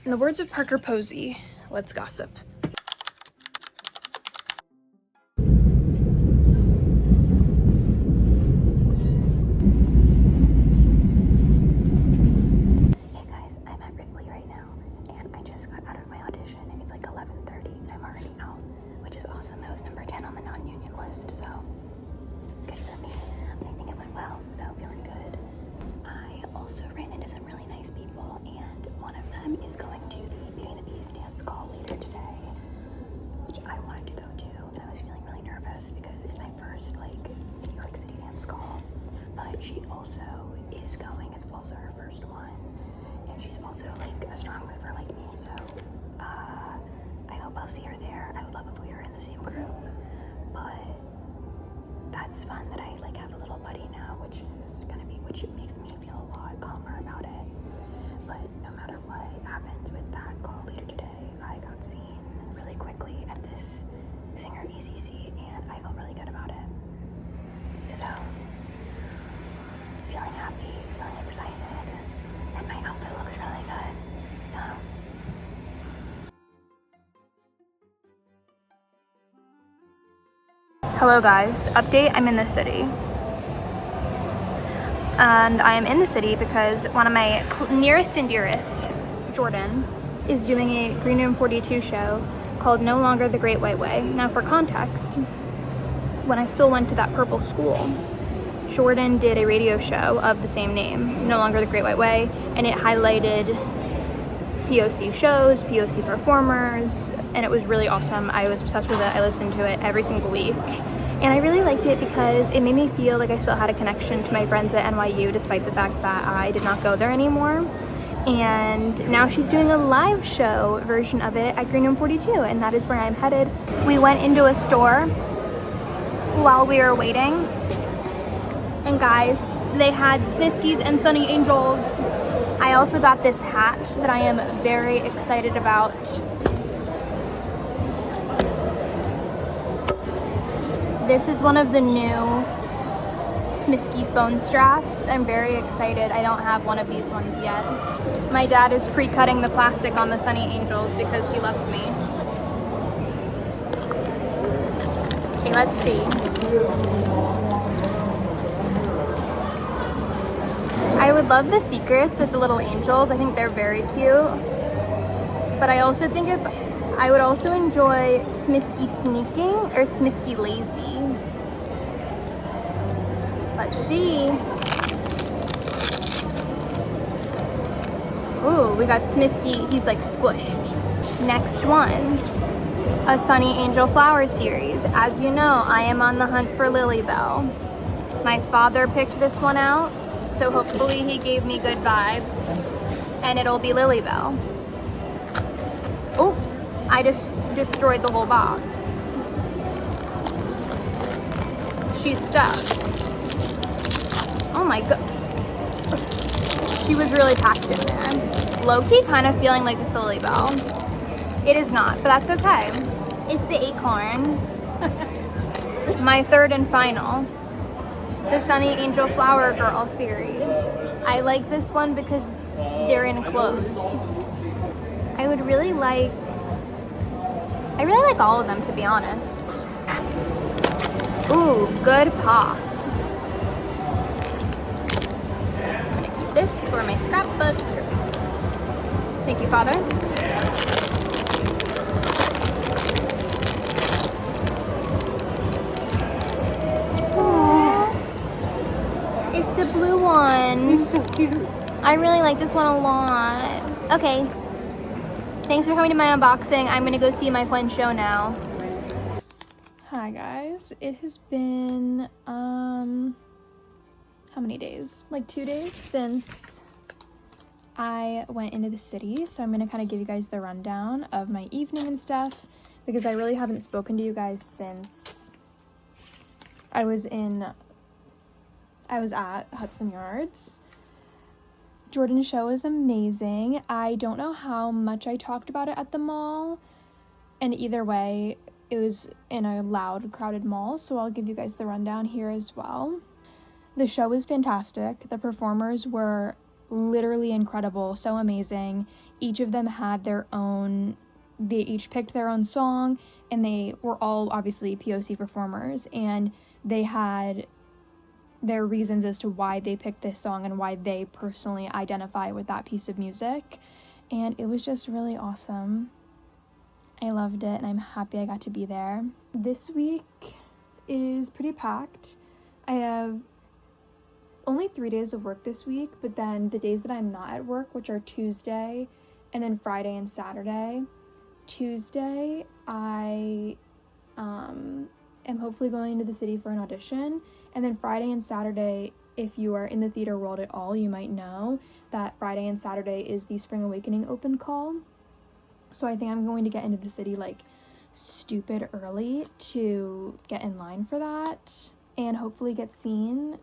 In the words of Parker Posey, let's gossip. Is going to the Beauty and the Beast dance call later today, which I wanted to go to, and I was feeling really nervous because it's my first New York City dance call. But she also is going; it's also her first one, and she's also a strong mover like me. So I hope I'll see her there. I would love if we were in the same group, but that's fun that I have a little buddy now, which makes me feel a lot calmer about it. But no matter what happens with that call later today, I got seen really quickly at this singer ECC, and I felt really good about it. So, feeling happy, feeling excited, and my outfit looks really good. So, Hello guys, update, I'm in the city. And I am in the city because one of my nearest and dearest, Jordan, is doing a Green Room 42 show called No Longer the Great White Way. Now for context, when I still went to that purple school, Jordan did a radio show of the same name, No Longer the Great White Way, and it highlighted POC shows, POC performers, and it was really awesome. I was obsessed with it. I listened to it every single week. And I really liked it because it made me feel like I still had a connection to my friends at NYU despite the fact that I did not go there anymore. And now she's doing a live show version of it at Green Room 42, and that is where I'm headed. We went into a store while we were waiting, and guys, they had Smiskies and Sunny Angels. I also got this hat that I am very excited about. This is one of the new Smiski phone straps. I'm very excited. I don't have one of these ones yet. My dad is pre-cutting the plastic on the Sunny Angels because he loves me. Okay, let's see. I would love the secrets with the little angels. I think they're very cute. But I also think I would also enjoy Smiski Sneaking or Smiski Lazy. Let's see. Ooh, we got Smiski. He's squished. Next one, a Sunny Angel Flower series. As you know, I am on the hunt for Lilybell. My father picked this one out, so hopefully he gave me good vibes, and it'll be Lilybell. Oh, I just destroyed the whole box. She's stuck. Oh my god. She was really packed in there. Low-key kind of feeling like it's a Lilybell. It is not, but that's okay. It's the acorn. My third and final, the Sunny Angel Flower Girl series. I like this one because they're in clothes. I really like all of them, to be honest. Ooh, good pop. I'm gonna keep this for my scrapbook. Thank you, Father. Aww. It's the blue one. He's so cute. I really like this one a lot. Okay. Thanks for coming to my unboxing. I'm gonna go see my friend's show now. Hi guys. It has been how many days? 2 days since I went into the city. So I'm gonna kind of give you guys the rundown of my evening and stuff because I really haven't spoken to you guys since I was at Hudson Yards. Jordan's show is amazing. I don't know how much I talked about it at the mall, and either way, it was in a loud, crowded mall, so I'll give you guys the rundown here as well. The show was fantastic. The performers were literally incredible, so amazing. each of them had their own, they each picked their own song, and they were all obviously POC performers, and they had their reasons as to why they picked this song and why they personally identify with that piece of music. And it was just really awesome. I loved it, and I'm happy I got to be there. This week is pretty packed. I have only 3 days of work this week, but then the days that I'm not at work, which are Tuesday and then Friday and Saturday. Tuesday, I am hopefully going into the city for an audition, and then Friday and Saturday, if you are in the theater world at all, you might know that Friday and Saturday is the Spring Awakening open call. So I think I'm going to get into the city like stupid early to get in line for that and hopefully get seen.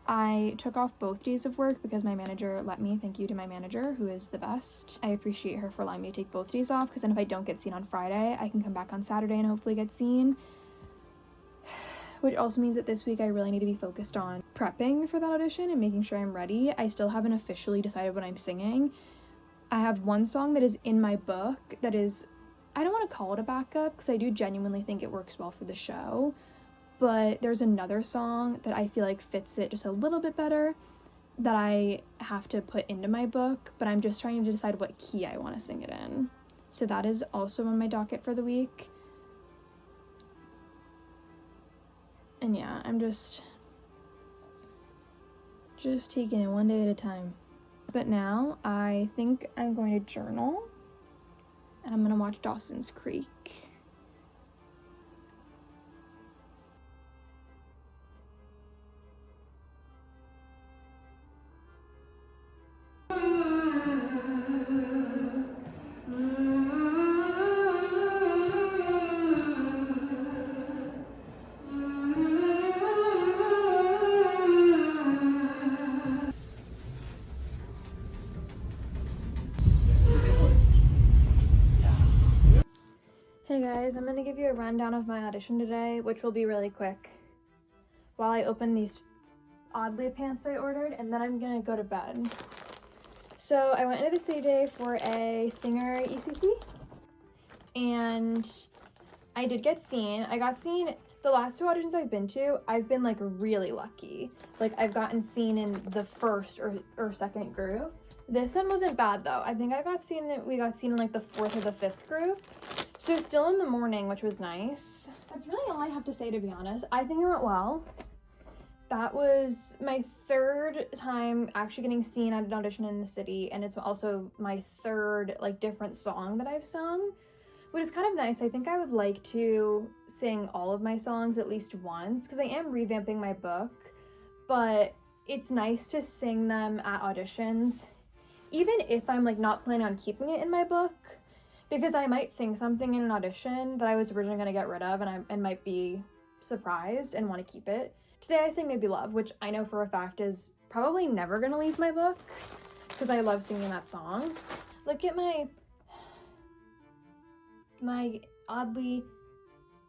I took off both days of work because my manager let me. Thank you to my manager, who is the best. I appreciate her for allowing me to take both days off, because then if I don't get seen on Friday, I can come back on Saturday and hopefully get seen. Which also means that this week I really need to be focused on prepping for that audition and making sure I'm ready. I still haven't officially decided what I'm singing. I have one song that is in my book that is, I don't want to call it a backup because I do genuinely think it works well for the show, but there's another song that I feel like fits it just a little bit better that I have to put into my book, but I'm just trying to decide what key I want to sing it in. So that is also on my docket for the week. And yeah, I'm just taking it one day at a time. But now I think I'm going to journal, and I'm going to watch Dawson's Creek. Hey guys, I'm gonna give you a rundown of my audition today, which will be really quick, while I open these Oddly pants I ordered, and then I'm gonna go to bed. So I went into the city today for a singer ECC, and I did get seen. I got seen the last 2 auditions I've been to. I've been like really lucky. Like I've gotten seen in the first or second group. This one wasn't bad though. I think we got seen in like the 4th or the 5th group. So still in the morning, which was nice. That's really all I have to say, to be honest. I think it went well. That was my 3rd time actually getting seen at an audition in the city, and it's also my 3rd like different song that I've sung, which is kind of nice. I think I would like to sing all of my songs at least once, because I am revamping my book, but it's nice to sing them at auditions, even if I'm like not planning on keeping it in my book, because I might sing something in an audition that I was originally going to get rid of, and I might be surprised and want to keep it. Today I sang Maybe Love, which I know for a fact is probably never going to leave my book, because I love singing that song. Look at my oddly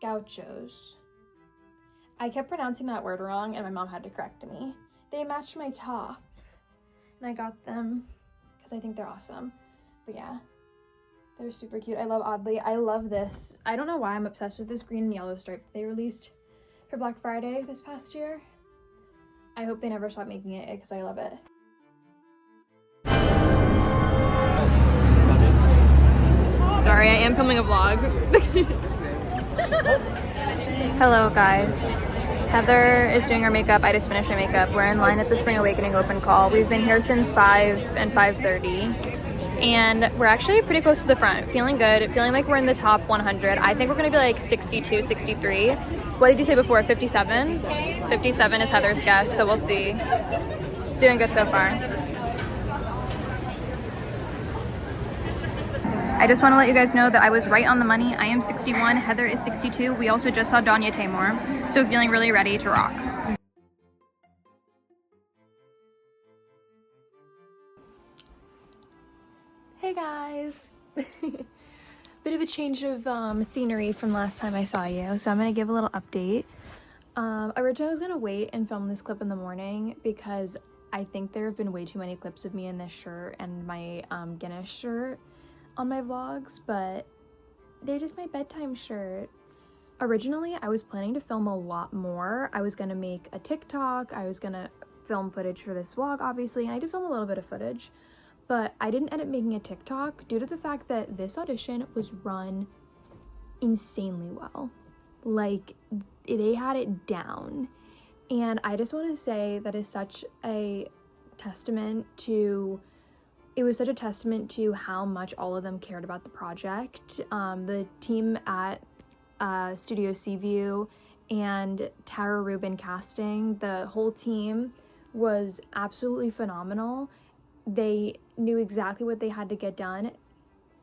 gauchos. I kept pronouncing that word wrong, and my mom had to correct me. They matched my top, and I got them because I think they're awesome. But yeah, they're super cute. I love Oddly. I love this. I don't know why I'm obsessed with this green and yellow stripe they released for Black Friday this past year. I hope they never stop making it because I love it. Sorry, I am filming a vlog. Hello guys. Heather is doing her makeup. I just finished my makeup. We're in line at the Spring Awakening open call. We've been here since 5 and 5:30. And we're actually pretty close to the front. Feeling good. Feeling like we're in the top 100. I think we're going to be like 62, 63. What did you say before? 57? 57 is Heather's guess, so we'll see. Doing good so far. I just want to let you guys know that I was right on the money. I am 61. Heather is 62. We also just saw Danya Tamor. So feeling really ready to rock. Hey guys! Bit of a change of scenery from last time I saw you, so I'm gonna give a little update. Originally I was gonna wait and film this clip in the morning because I think there have been way too many clips of me in this shirt and my Guinness shirt on my vlogs, but they're just my bedtime shirts. Originally, I was planning to film a lot more. I was gonna make a TikTok, I was gonna film footage for this vlog, obviously, and I did film a little bit of footage, but I didn't end up making a TikTok due to the fact that this audition was run insanely well. Like, they had it down. And I just want to say that is such a testament to, it was such a testament to how much all of them cared about the project. The team at Studio Seaview and Tara Rubin casting, the whole team was absolutely phenomenal. They knew exactly what they had to get done.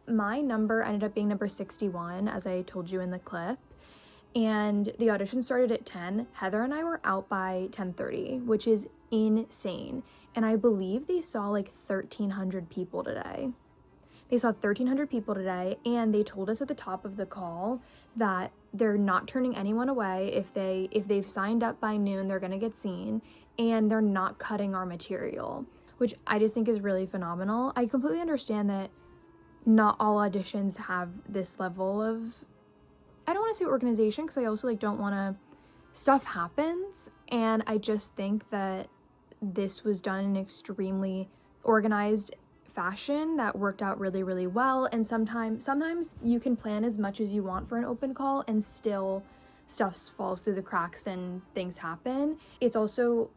My number ended up being number 61, as I told you in the clip, and the audition started at 10. Heather and I were out by 10:30, which is insane. And I believe they saw like 1,300 people today. They saw 1,300 people today, and they told us at the top of the call that they're not turning anyone away. If they've signed up by noon, they're gonna get seen, and they're not cutting our material, which I just think is really phenomenal. I completely understand that not all auditions have this level of, I don't want to say organization, because I also like don't want to, stuff happens, and I just think that this was done in an extremely organized fashion that worked out really, really well. And sometimes you can plan as much as you want for an open call and still stuff falls through the cracks and things happen. It's also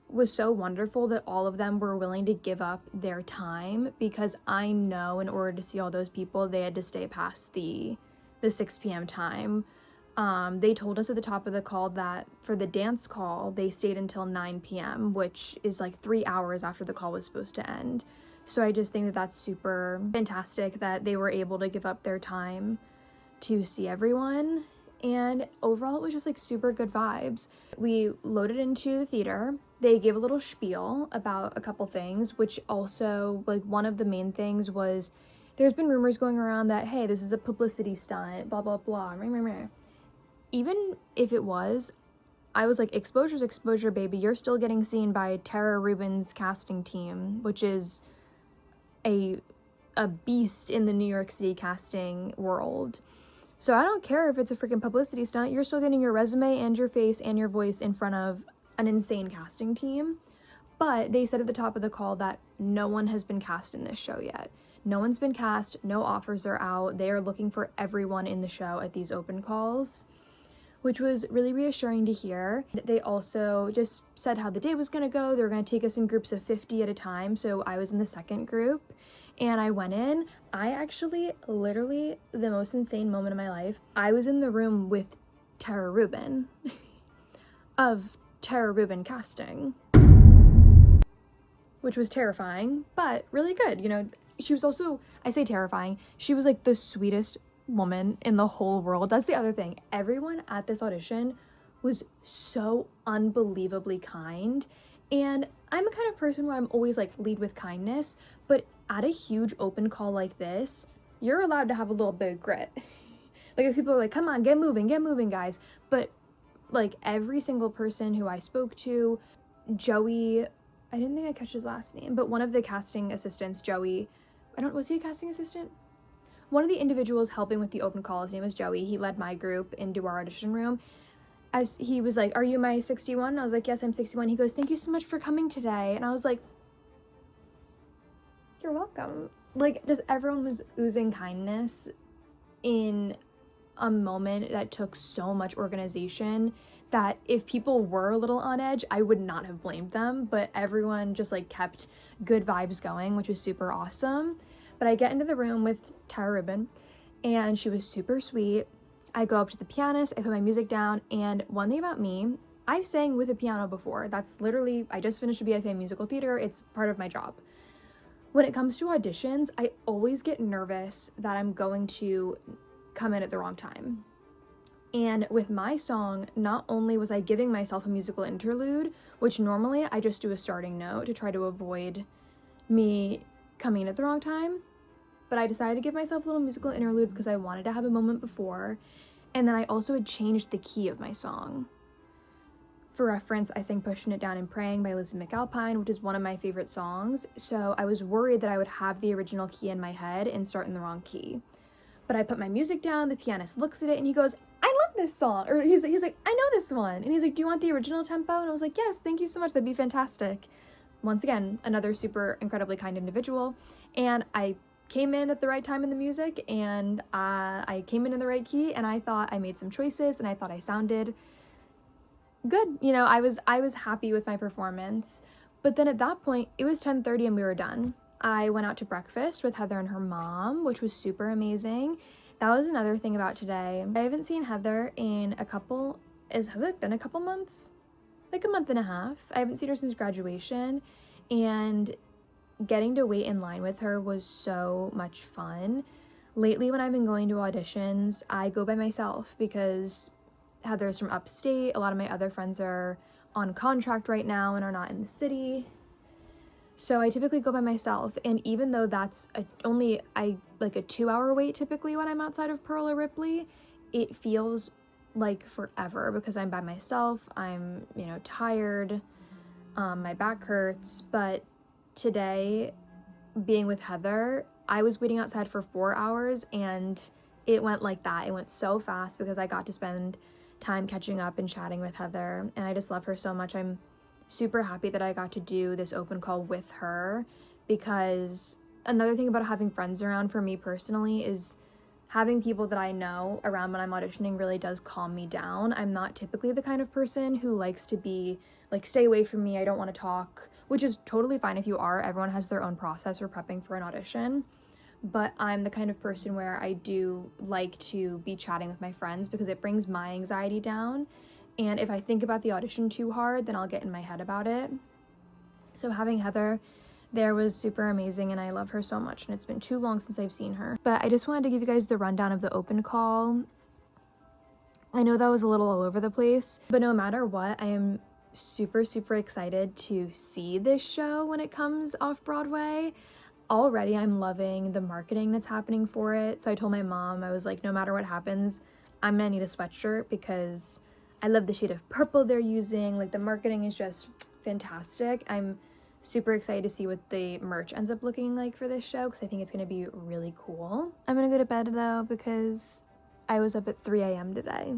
was so wonderful that all of them were willing to give up their time, because I know in order to see all those people, they had to stay past the 6 p.m. time. They told us at the top of the call that for the dance call, they stayed until 9 p.m., which is like 3 hours after the call was supposed to end. So I just think that that's super fantastic that they were able to give up their time to see everyone. And overall, it was just like super good vibes. We loaded into the theater. They gave a little spiel about a couple things, which also, like, one of the main things was there's been rumors going around that, hey, this is a publicity stunt, blah, blah, blah. Even if it was, I was like, exposure's exposure, baby. You're still getting seen by Tara Rubin's casting team, which is a beast in the New York City casting world. So I don't care if it's a freaking publicity stunt. You're still getting your resume and your face and your voice in front of an insane casting team. But they said at the top of the call that no one has been cast in this show yet. No one's been cast. No offers are out. They are looking for everyone in the show at these open calls, which was really reassuring to hear. They also just said how the day was gonna go. They were gonna take us in groups of 50 at a time. So I was in the second group and I went in. I actually, literally the most insane moment of my life, I was in the room with Tara Rubin of Tara Rubin casting, which was terrifying, but really good. You know, she was also, I say terrifying, she was like the sweetest woman in the whole world. That's the other thing. Everyone at this audition was so unbelievably kind. And I'm a kind of person where I'm always like lead with kindness, but at a huge open call like this, you're allowed to have a little bit of grit. Like if people are like, come on, get moving, guys. But like every single person who I spoke to, Joey, I didn't think I catch his last name, but one of the casting assistants, Joey, was he a casting assistant? One of the individuals helping with the open call, his name was Joey. He led my group into our audition room. As he was like, are you my 61? I was like, yes, I'm 61. He goes, thank you so much for coming today. And I was like, you're welcome. Like, just everyone was oozing kindness in a moment that took so much organization that if people were a little on edge, I would not have blamed them. But everyone just like kept good vibes going, which was super awesome. But I get into the room with Tara Rubin, and she was super sweet. I go up to the pianist, I put my music down, and one thing about me, I've sang with a piano before. That's literally, I just finished a BFA in musical theater. It's part of my job. When it comes to auditions, I always get nervous that I'm going to come in at the wrong time. And with my song, not only was I giving myself a musical interlude, which normally I just do a starting note to try to avoid me coming in at the wrong time, but I decided to give myself a little musical interlude because I wanted to have a moment before. And then I also had changed the key of my song For reference, I sang Pushing It Down and Praying by Lizzie McAlpine, which is one of my favorite songs, so I was worried that I would have the original key in my head and start in the wrong key. But I put my music down, the pianist looks at it, and he goes, I love this song, or he's like, I know this one, and he's like, do you want the original tempo? And I was like, yes, thank you so much, that'd be fantastic. Once again, another super incredibly kind individual, and I came in at the right time in the music, and I came in the right key, and I thought I made some choices, and I thought I sounded good. You know, I was happy with my performance. But then at that point, it was 10:30 and we were done. I went out to breakfast with Heather and her mom, which was super amazing. That was another thing about today. I haven't seen Heather in has it been a couple months? Like a month and a half. I haven't seen her since graduation, and getting to wait in line with her was so much fun. Lately, when I've been going to auditions, I go by myself because Heather's from upstate. A lot of my other friends are on contract right now and are not in the city. So I typically go by myself, and even though that's only a 2-hour wait typically when I'm outside of Pearl or Ripley, it feels like forever because I'm by myself. I'm, tired. My back hurts. But today, being with Heather, I was waiting outside for 4 hours, and it went like that. It went so fast because I got to spend time catching up and chatting with Heather, and I just love her so much. I'm super happy that I got to do this open call with her, because another thing about having friends around for me personally is having people that I know around when I'm auditioning really does calm me down. I'm not typically the kind of person who likes to be like, stay away from me, I don't want to talk, which is totally fine if you are. Everyone has their own process for prepping for an audition. But I'm the kind of person where I do like to be chatting with my friends because it brings my anxiety down. And if I think about the audition too hard, then I'll get in my head about it. So having Heather there was super amazing, and I love her so much, and it's been too long since I've seen her. But I just wanted to give you guys the rundown of the open call. I know that was a little all over the place, but no matter what, I am super, super excited to see this show when it comes off Broadway. Already I'm loving the marketing that's happening for it. So I told my mom, I was like, no matter what happens, I'm gonna need a sweatshirt because I love the shade of purple they're using. Like, the marketing is just fantastic. I'm super excited to see what the merch ends up looking like for this show because I think it's gonna be really cool. I'm gonna go to bed though because I was up at 3 a.m. today.